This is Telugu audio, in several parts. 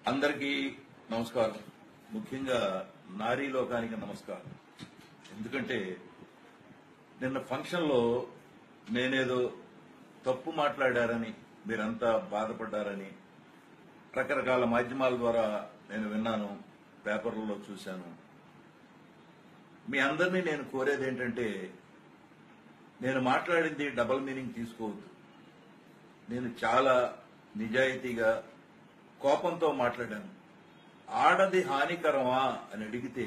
అందరికీ నమస్కారం. ముఖ్యంగా నారీ లోకానికి నమస్కారం. ఎందుకంటే నిన్న ఫంక్షన్లో నేనేదో తప్పు మాట్లాడారని మీరంతా బాధపడ్డారని రకరకాల మాధ్యమాల ద్వారా నేను విన్నాను, పేపర్లలో చూశాను. మీ అందరినీ నేను కోరేది ఏంటంటే, నేను మాట్లాడింది డబుల్ మీనింగ్ తీసుకోవద్దు. నేను చాలా నిజాయితీగా కోపంతో మాట్లాడాను. ఆడది హానికరమా అని అడిగితే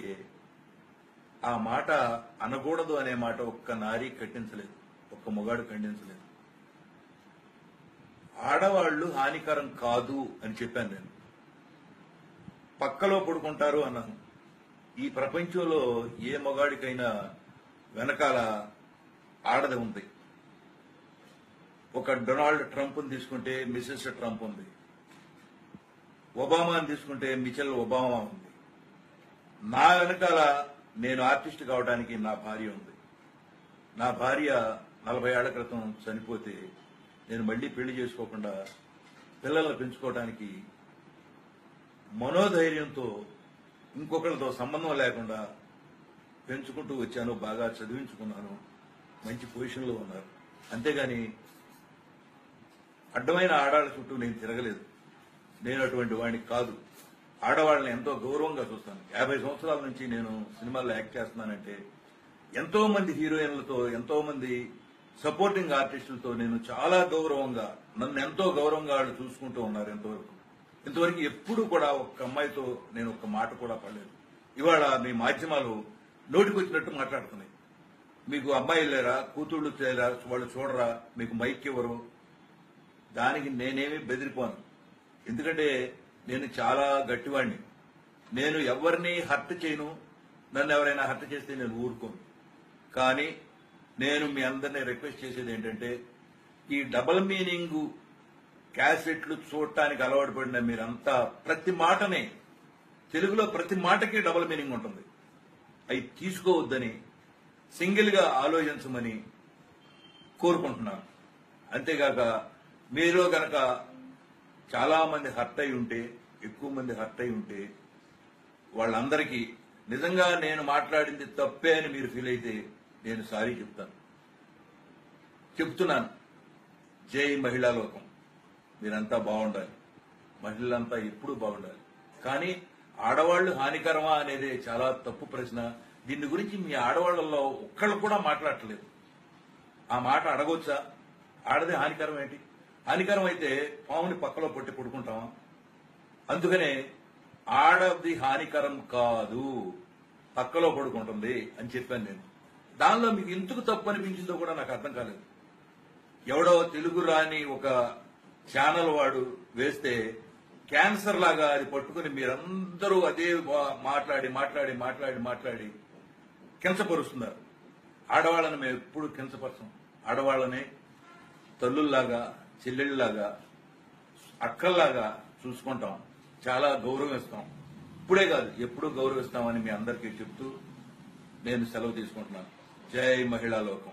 ఆ మాట అనకూడదు అనే మాట ఒక్క నారీ ఖండించలేదు, ఒక్క మొగాడు ఖండించలేదు. ఆడవాళ్లు హానికరం కాదు అని చెప్పాను నేను. పక్కలో పడుకుంటారు అన్నాను. ఈ ప్రపంచంలో ఏ మొగాడికైనా వెనకాల ఆడది ఉంది. ఒక డొనాల్డ్ ట్రంప్ తీసుకుంటే మిసెస్ ట్రంప్ ఉంది, ఒబామాని తీసుకుంటే మిచెల్ ఒబామా ఉంది. నా వెనకాల నేను ఆర్టిస్ట్ కావడానికి నా భార్య ఉంది. నా భార్య 40 ఏళ్ల క్రితం చనిపోతే నేను మళ్లీ పెళ్లి చేసుకోకుండా పిల్లలను పెంచుకోవడానికి మనోధైర్యంతో ఇంకొకరితో సంబంధం లేకుండా పెంచుకుంటూ వచ్చాను. బాగా చదివించుకున్నాను, మంచి పొజిషన్లో ఉన్నారు. అంతేగాని అడ్డమైన ఆడాళ్ళ చుట్టూ నేను తిరగలేదు. నేను అటువంటి వాడిని కాదు. ఆడవాళ్ళని ఎంతో గౌరవంగా చూస్తాను. 50 సంవత్సరాల నుంచి నేను సినిమాల్లో యాక్ట్ చేస్తున్నానంటే ఎంతో మంది హీరోయిన్లతో, ఎంతో మంది సపోర్టింగ్ ఆర్టిస్టులతో నేను చాలా గౌరవంగా, నన్ను ఎంతో గౌరవంగా వాళ్ళు చూసుకుంటూ ఉన్నారు. ఇంతవరకు ఎప్పుడు కూడా ఒక్క అమ్మాయితో నేను ఒక్క మాట కూడా పడలేదు. ఇవాళ మీ మాధ్యమాలు నోటికొచ్చినట్టు మాట్లాడుతున్నాయి. మీకు అమ్మాయిలు లేరా, కూతుళ్లు లేరా, వాళ్ళు చూడరా, మీకు మైక్ ఇవ్వరు. దానికి నేనేమి బెదిరిపోను. ఎందుకంటే నేను చాలా గట్టివాడిని. నేను ఎవరిని హర్ట్ చేయను. నన్ను ఎవరైనా హర్ట్ చేస్తే నేను ఊరుకోను. కానీ నేను మీ అందరినీ రిక్వెస్ట్ చేసేది ఏంటంటే, ఈ డబుల్ మీనింగ్ క్యాసెట్లు చూడటానికి అలవాటు పడిన మీరంతా ప్రతి మాటనే, తెలుగులో ప్రతి మాటకి డబుల్ మీనింగ్ ఉంటుంది. అవి తీసుకోవద్దని, సింగిల్ గా ఆలోచించమని కోరుకుంటున్నాను. అంతేగాక మీలో గనక చాలా మంది హర్ట్ అయి ఉంటే, ఎక్కువ మంది హర్ట్ అయి ఉంటే, వాళ్ళందరికీ నిజంగా నేను మాట్లాడింది తప్పే అని మీరు ఫీల్ అయితే నేను సారీ చెప్తున్నాను. జై మహిళా లోకం. మీరంతా బాగుండాలి, మహిళలంతా ఎప్పుడూ బాగుండాలి. కానీ ఆడవాళ్లు హానికరమా అనేది చాలా తప్పు ప్రశ్న. దీని గురించి మీ ఆడవాళ్లలో ఒక్కళ్ళు కూడా మాట్లాడట్లేదు. ఆ మాట అడగొచ్చా? ఆడది హానికరం ఏంటి? హానికరం అయితే పాముని పక్కలో పొట్టి పడుకుంటామా? అందుకనే ఆడది హానికరం కాదు, పక్కలో పడుకుంటుంది అని చెప్పాను నేను. దానిలో మీకు ఎందుకు తప్పు అనిపించిందో కూడా నాకు అర్థం కాలేదు. ఎవడో తెలుగు రాని ఒక ఛానల్ వాడు వేస్తే క్యాన్సర్ లాగా అది పట్టుకుని మీరందరూ అదే మాట్లాడి మాట్లాడి మాట్లాడి మాట్లాడి కించపరుస్తున్నారు. ఆడవాళ్ళని మేము ఎప్పుడు కించపరచం. ఆడవాళ్ళని తల్లుల్లాగా, చెల్లెళ్ళలాగా, అక్కల్లాగా చూసుకుంటాం, చాలా గౌరవిస్తాం. ఇప్పుడే కాదు, ఎప్పుడూ గౌరవిస్తామని మీ అందరికీ చెప్తూ నేను సెలవు తీసుకుంటున్నాను. జై మహిళా లోకం.